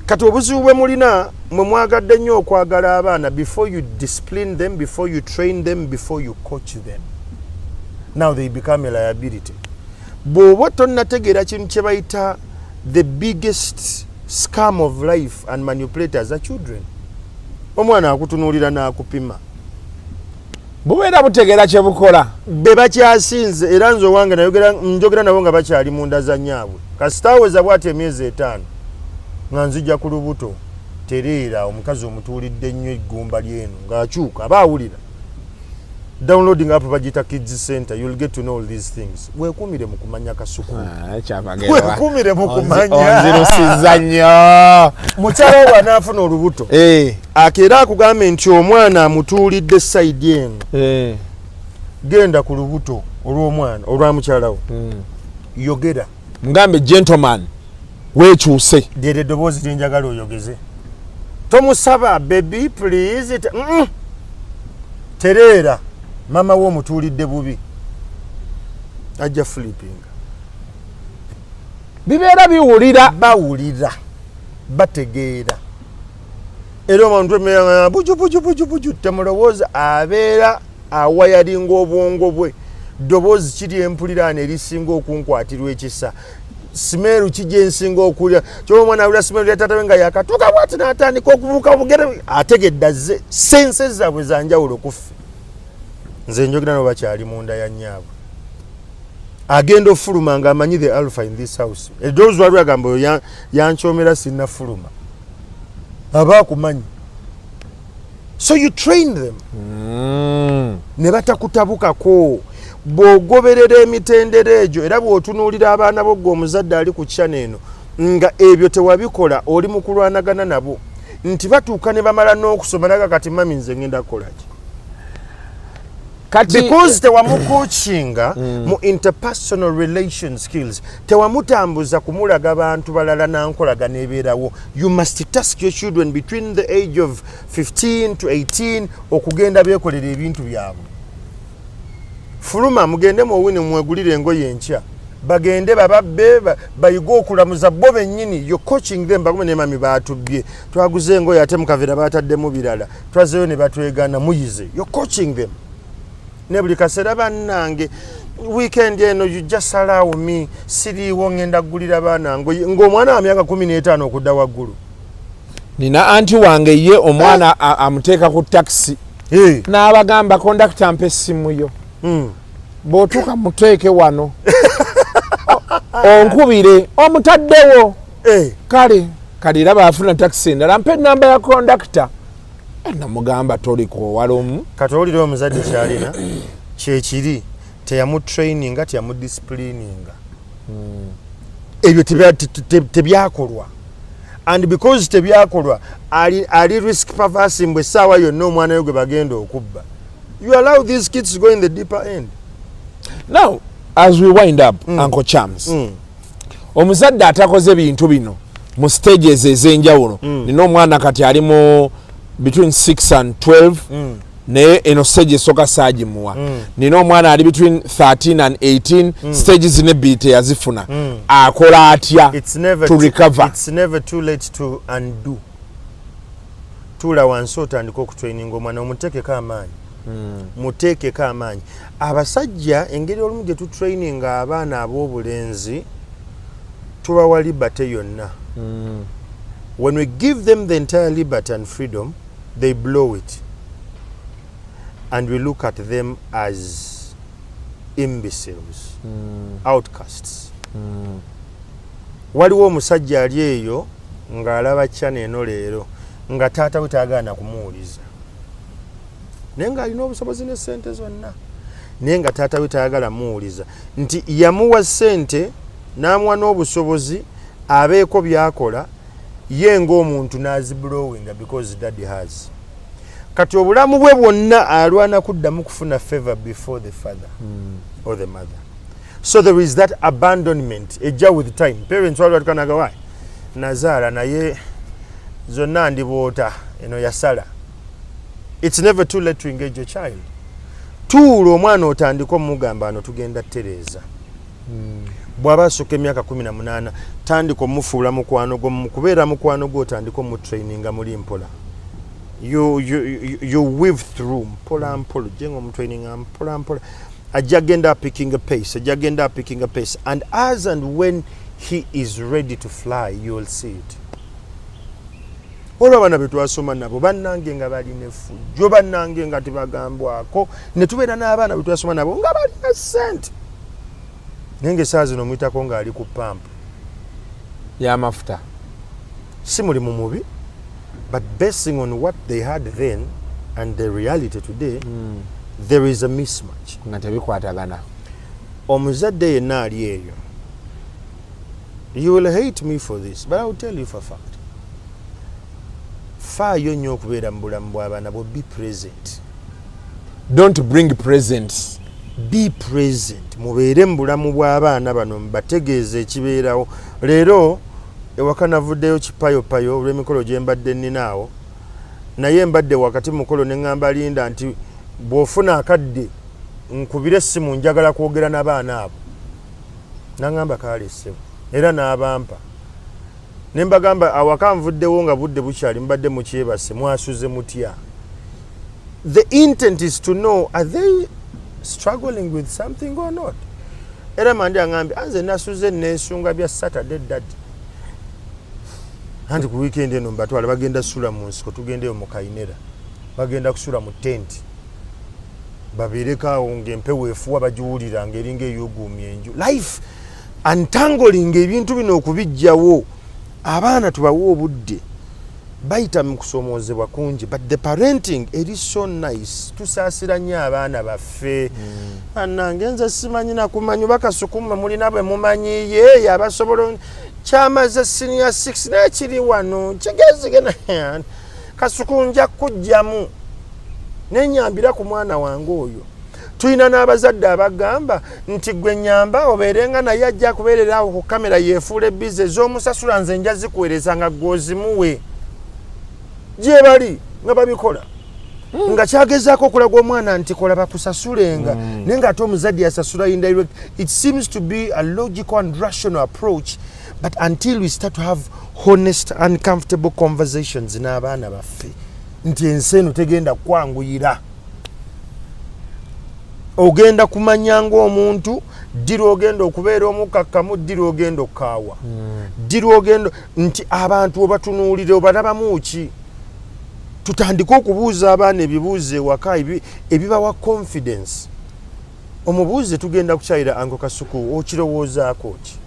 kati obuzibu bwe mulina mwe mwagadde nnyo okwagala abaana before you discipline them, before you train them, before you coach them, now they become a liability. Bw'oba tonnategeera kintu kye bayita the biggest scam of life and manipulators are children. Omwana akutunuulira n'akupima bubeera butegeera kye bukola be bakyasinze era nze owange njogera nabo nga bakyali mu nda za nyaabwe kasitaaweza bw'ati emyezi 5 nga nzijja ku lubuto tereera omukazi omutuulidde nnyo eggumba lyeno ng'akyuka aba awulira downloading app bagita kids center, you'll get to know all these things. Wekumire mu kumanya kasuku Kyamagero wekumire mu kumanya onzirusiza nnyo mukyala we anaafuna olubuto akera akugambe nti omwana amutuulidde side eno genda ku lubuto olw'omwana olwa mukyala we yogera mugambe gentleman weekyuse lyeryo eddoboozi lyenjagala oyogeze tomusaba baby please tereera mama wo mutuulidde bubi ajja flipping bibeera biwulira bawulira bategeera era omuntu emera buju temulowooza abeera awayalinga obwongo bwe ddoboozi kiri empuliraano erisinga okunkwatirwa ekisa simeeru kijja ensinga okulya kyoba omwana awulira simeeru ya taata we nga yakatuuka bwati n'atandika okubuuka obugere ategedde azze sense zaabwe zanjawulo kuffe nze njogera no bakyali munda ya nyaabwe agenda ofuluma ng'amanyi the alpha in this house eddoozi wali agamba yankyomera sinnafuluma aba akumanyi so you train them ne batakutabukako bw'ogoberera emitendera egyo era bw'otunuulira abaana bo gwe omuzadde ali ku kyana eno nga ebyo tewabikola oli mu kulwanagana nabo nti batuuka ne bamala n'okusoma naga kati mami nze ngenda kukolaki because tewamucoachinga mu interpersonal relation skills tewamutambuza kumulaga bantu balala nankolaga nebeerawo. You must task your children between the age of 15 to 18 okugenda beekolera ebintu byabwe. Fuluma mugende muwine mwegulire engoye enkya bagende bababbe bayiga okulamuza bo bennyini. You're coaching them bagume ne mami batubye twaguze engoye ate mukavera bataddemu birala twazeyo ne batwegana muyize. You're coaching them. Nebuli kaseera bannange weekend eno you just allow me siriiwo ngenda gulira baana ng'omwana wa myaka 15 okudda waggulu. Nina anti wange ye omwana amuteeka ku taxi n'abagamba kondakita mpe essimu yo bw'otuuka muteeke wano onkubire omutaddewo kale kaliraba afuna taxi endala mpe ennamba ya kondakita. Namugamba toliko walomu katolire omuzadde kyalina kyekiri teyamutraininga teyamudisciplininga ebyo tebyakolwa and because tebyakolwa ali risk perverse mbwe essaawa yonna omwana we gwe bagenda okubba. You allow these kids to go in the deeper end. Now as we wind up Uncle Chams omuzadde atakoze bintu bino mu stages ez'enjawulo nina omwana kati ali mu between 6 and 12 naye eno stage soka saaji muwa nina omwana ali between 13 and 18 stages n'ebbiri teyazifuna akola atya to recover? It's never too late to undo. Tula wansi otandika okutraininga omwana omuteekeko amaanyi muteekeko amaanyi. Abasajja engeri olumu gye tutraininga abaana ab'obulenzi tubawa liberty yonna. When we give them the entire liberty and freedom, they blow it. And we look at them as imbeciles, outcasts. Waliwo omusajja ali eyo ng'alaba kyana eno leero nga taata we taagaana kumuwuliza. Naye ng'alina obusobozi ne ssente zonna. Naye nga taata we taagala muwuliza. Nti yamuwa ssente n'amuwa n'obusobozi abeeko by'akola ye ng'omuntu n'aziblowinga because daddy has. Kati obulamu bwe bwonna alwana kuddamu kufuna favor before the father or the mother. So there is that abandonment ejja with time. Parents wali batukanaga wayi nazaala naye zonna ndiboota eno yasala. It's never too late to engage your child. Tuula omwana otandika omugamba ano tugenda Tereza. bw'aba asukka emyaka 18 tandika omufuula mukwano gwo kubeera mukwano gwo otandika omutraininga muli mpola you weave through mpola mpola jenga omutraininga mpola mpola ajja genda picking a pace and as and when he is ready to fly you will see it. Olwo abaana be twasoma nabo bannange nga balina effujjo bannange nga tebagambwako ne tubeera n'abaana be twasoma nabo nga balina ssente nenge saa zino omuyitako ng'ali ku pampu y'amafuta si mulimu mubi but basing on what they had then and the reality today there is a mismatch nga tebikwatagana. Omuzadde yenna ali eyo you will hate me for this but I will tell you for a fact faayo nnyo okubeera mu bulamu bw'abaana bo. Be present, don't bring presents. Be present. Mubeere mu bulamu bw'abaana bano mbategeeze ekibeerawo. Leero ewaka navuddeyo kipayopayo olw'emikolo gye mbadde nninaawo naye mbadde wakati mukolo ne ŋŋamba Linda nti bw'ofuna akadde nkubire essimu njagala kwogera n'abaana abo. Naŋŋamba kaalessewo era n'abampa ne mbagamba awaka nvuddewo nga budde bukyali mbadde mukyebase mwasuze mutya. The intent is to know are they struggling with something or not. Era mandi aŋŋambye anze nasuze neesunga bya Saturday daddy anti ku weekend eno mbatwala bagenda ssula mu nsiko tugendeyo mu Kayinera bagenda kusula mu tenti babeereko ng'empewo efuwa bagiwulira ng'eringa ey'oguumya enju. Life untangling ebintu bino okubijjawo abaana tubawe obudde bayita mu kusomoozebwa kungi but the parenting it is so nice. Tusaasira nnyo abaana baffe annange nze simanyi nakumanyi bakasukuma mulina bwe mumanyiye abasobola kyamaze senior 6 n'ekiri wano kigezigena kasuku nja kujjamu nenyambira ku mwana wange oyo. Tulina n'abazadde abagamba nti gwe nyamba obeerenga naye ajja kubeerera awo ku kamera yeefuula ebbize ez'omusasula nze nja zikuweereza nga gwozimuwe gye bali nga babikola nga kyagezaako okulaga omwana nti kola bakusasulenga naye ng'ate omuzadde yasasula indirect. It seems to be a logical and rational approach but until we start to have honest uncomfortable conversations n'abaana baffe nti ensi eno tegenda kwanguyira ogenda kumanya ng'omuntu diri ogenda okubeera omukakkamu diri ogenda okukaawa diri ogenda nti abantu obatunuulire obalabamu ki. Tutandike okubuuza abaana ebibuuzo ewaka ebibawa confidence. Omubuuze tugenda kukyayira Uncle Kasuku okirowoozaako ki?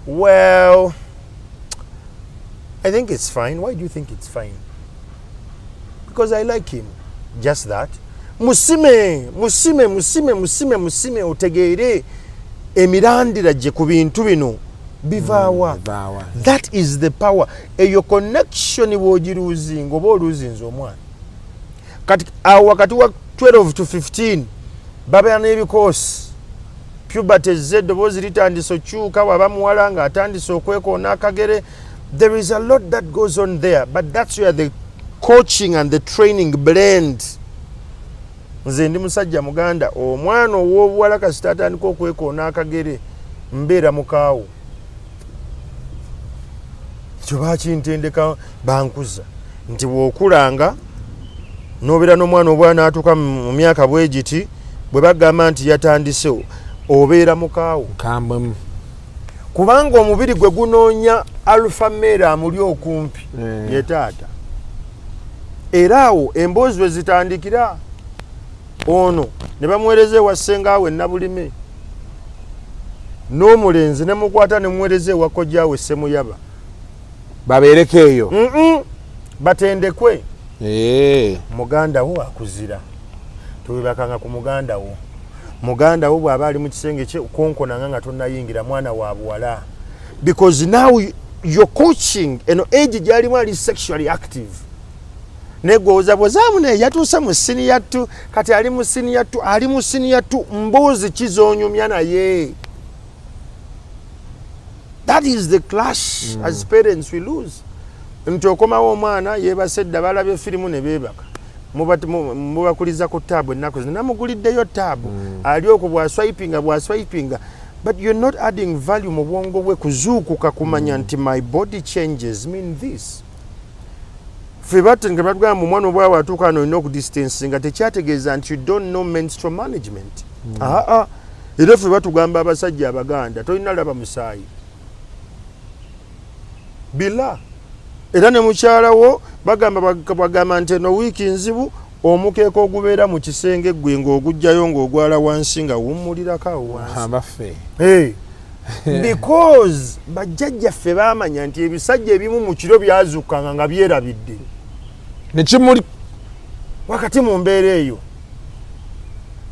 Well, I think it's fine. Why do you think it's fine? Because I like him. Just that. Musime otegeere emirandira gye ku bintu bino bivaawa. That is the power. Eyo connection bw'ogiruuzinga oba oluuzinze omwana kati awo wakati wa 12 to 15 babeera n'ebikoosi puberty ezze eddoboozi litandise okyuka waba muwala ng'atandise okwekoona akagere. There is a lot that goes on there but that's where the coaching and the training blend. Nze ndi musajja muganda omwana ow'obuwala kasita atandika okwekoona akagere mbeera mukaawo ekyo bakintendeka bankuza nti bw'okulanga n'obeera n'omwana obwana atuuka mu myaka bwe giti bwe bagamba nti yatandise obeera mukaawo kubanga omubiri gwe gunoonya alpha male amuli okumpi ye taata era awo emboozi we zitandikira ono ne bamuweereza ewa ssengaawe Nabulime n'omulenzi ne mukwata ne muweereza ewa kojjaawe Ssemuyaba babeereko eyo batendekwe muganda wo akuzira tubibakanga ku muganda wo bw'aba ali mu kisenge kye konkonanga nga tonnayingira mwana wa buwala because now you're coaching eno age gy'alimu ali sexually active negwoza bwozaamu naye yatuuse mu senior 2 kati ali mu senior 2 mboozi kizoonyumya naye. That is the clash as parents we lose. Nti okomawo omwana yeebase dda balabye firimu ne beebaka mubakuliza ku taabu ennaku zino namuguliddeyo taabu ali okwo bwaswipinga but you're not adding value mu bwongo bwe kuzuukuka kumanya nti my body changes mean this. Ffe batenge batugamba mu mwana obwawe atuuka ano olina okudistance nga tekyategeeza nti you don't know menstrual management. Era ffe batugamba abasajja abaganda tolina laba musaayi bila. Era ne mukyalawo bagamba nti eno wiiki nzibu omukeeka ogubeera mu kisenge gwe ng'ogujjayo ng'ogwala wansi nga wummulirako awo wansi. Because bajjajjaffe baamanya nti ebisajja ebimu mu kiro byazuukanga nga byerabidde nekimuli wakati mu mbeera eyo.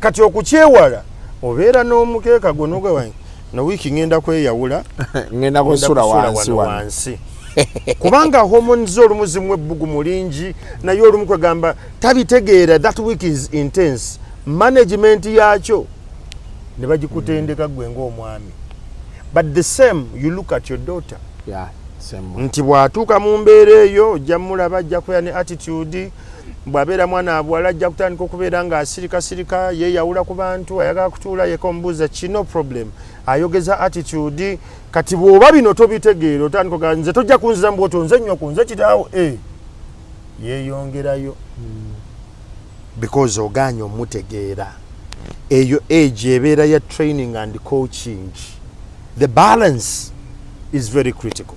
Kati okukyewala obeera n'omukeeka gwo n'ogwe wange na wiiki ngenda kweyawula ngenda kusula wansi kubanga hormones olumu zimu ebbugu mulingi naye olumu kwegamba tabitegeera that week is intense management yakyo ne bagikutendeka gwe ng'omwami. But the same you look at your daughter. Nti bw'atuuka mu mbeera eyo ojja mulaba ajja kubeera ne attitude. Bw'abeera mwana abwala ajja kutandika okubeera ng'asirikasirika yeeyawula ku bantu ayagala kutuula yeka omubuuza kino problem ayogeza attitude. Kati bw'oba bino tobitegeera otandika ogaa nze tojja kunziza mbwoto nze nnyo ku nze kitaawo yeeyongerayo because ogaanye omutegeera. Eyo age ebeera ya training and coaching. The balance is very critical.